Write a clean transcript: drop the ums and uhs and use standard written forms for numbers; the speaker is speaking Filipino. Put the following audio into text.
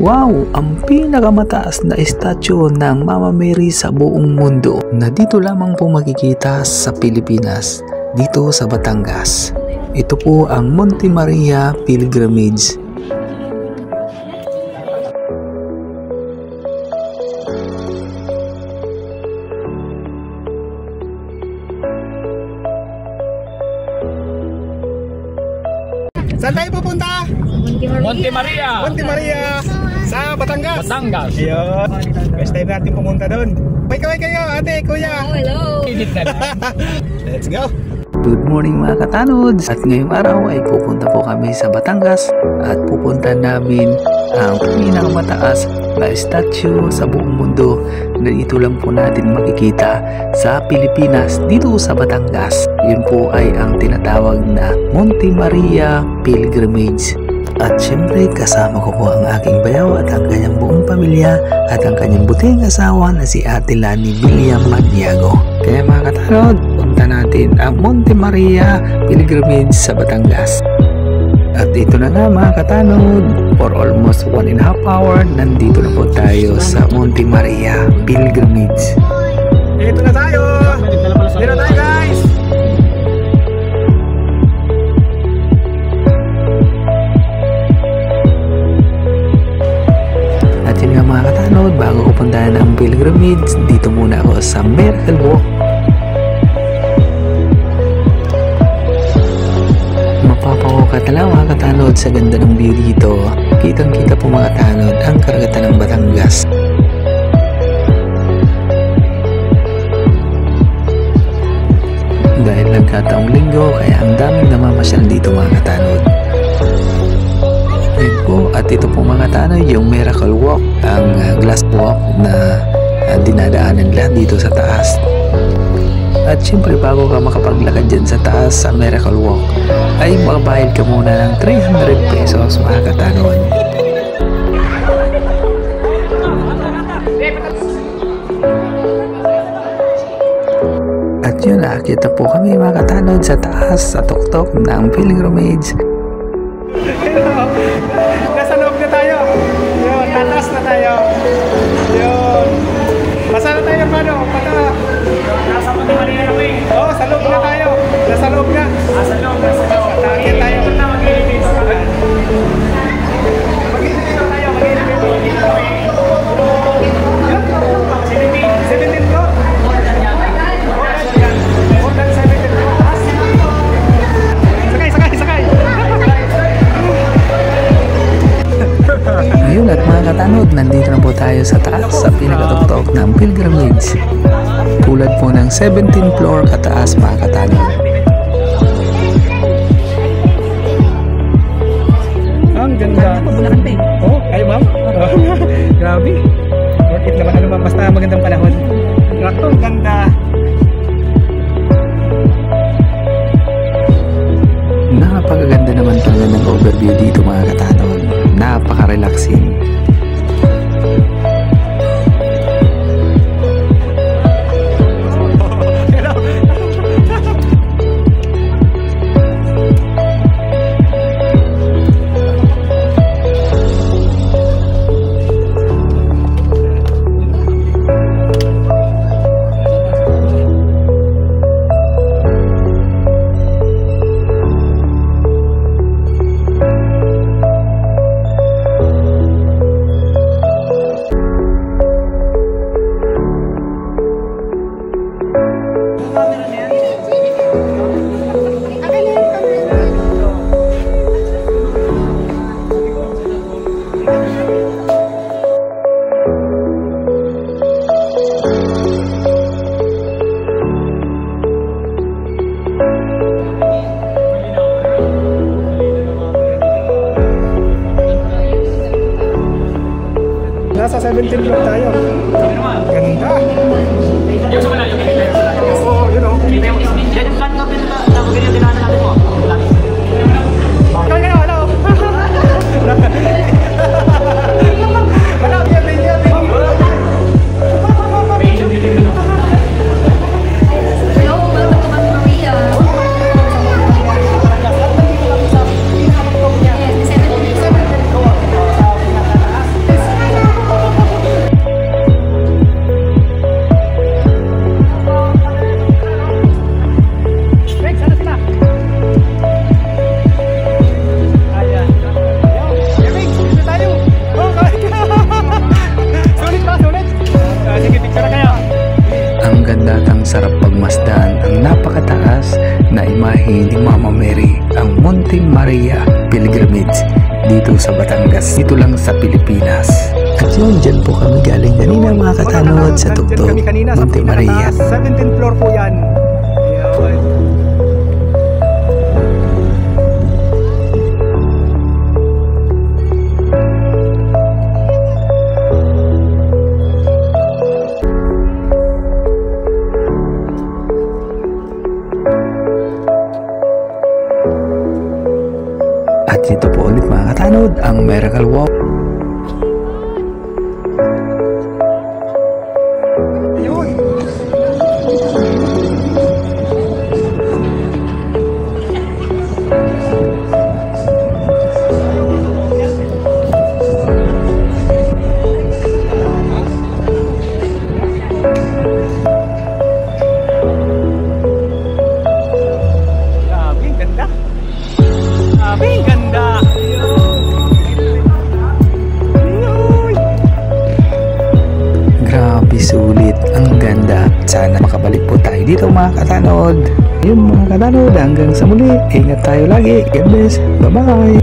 Wow! Ang pinakamataas na estatyo ng Mama Mary sa buong mundo na dito lamang po makikita sa Pilipinas, dito sa Batangas. Ito po ang Monte Maria Pilgrimage. Saan tayo pupunta? Monte Maria. Monte Maria sa Batangas. Batangas. Ayun. First time natin pumunta doon. Kaway kayo, ate, kuya. Hello. Let's go. Good morning mga katanods! At ngayong araw ay pupunta po kami sa Batangas at pupunta namin ang pinakamataas na statue sa buong mundo na dito lang po natin makikita sa Pilipinas, dito sa Batangas. Yun po ay ang tinatawag na Monte Maria Pilgrimage. At syempre kasama ko po ang aking bayaw at ang kanyang buong pamilya at ang kanyang buting asawa na si Ate Lani William Maniago. Kaya mga katanod, punta natin ang Monte Maria Pilgrimage sa Batangas. At ito na nga mga katanod, for almost 1.5 hours, nandito na po tayo sa Monte Maria Pilgrimage. Dito na tayo! Dito na tayo guys! At yun nga mga katanod, bago ko puntahan ang pilgrimage, dito muna ako sa Miracle Walk. Mapapawakat na lang mga katanod sa ganda ng view dito. Kitang kita po mga katanod ang karagatan ng Batangas. Dahil nagkataong linggo, kaya ang daming namamasyal dito mga katanod. At ito po mga katanod, yung Miracle Walk, ang glass walk na dinadaanan nila dito sa taas. At syempre bago ka makapaglakad dyan sa taas sa Miracle Walk, ay magbayad ka muna ng 300 pesos mga katanod. At yun, nakakita po kami mga katanod sa taas sa tuktok ng pilgrimage. Nasa loob na tayo. Yun, tatas na tayo. Yun. Masana tayo paano? Nasa Monte Maria na kami. Oo, sa loob na tayo. Nasa loob na. Nasa loob. Takit tayo. Mag-ilipis. Mag-ilipis tayo. Mag-ilipis. 17 floor. More than 17 floor. Sakay. Ayun at mga katanod, nandito na po tayo sa taas sa pinakatuktok ng pilgrimage. Tulad po ng 17th floor kataas mga katanod. Ang ganda. Oh, kayo ma'am? Grabe. Worth it naman ma'am, basta magandang panahon. Ang ganda. Napakaganda naman talaga ng overview dito mga katanod. Napaka-relaxing. Nasa 17 floor tayo. Ganda. Yung sumula, yung Oo, yun o. yan yung plan natin na magiging dinaanan natin po. Kayo, hello. Hello, Hello, welcome to Monte Maria. Yes, 17. dito lang sa Pilipinas. At yun, dyan po kami galing kanina mga katanod sa Tugtog, Monte Maria. 17th floor po yan. Ayan. At ito po ulit mga katanod, ang Miracle Walk. Ayun. Grabe, ang ganda. Grabe, ang ganda. Ayun. Grabe sulit, ang ganda. Sana makabalik po tayo dito mga katanod. Yun mga katanod, hanggang sa muli. Ingat tayo lagi. God bless. Bye-bye.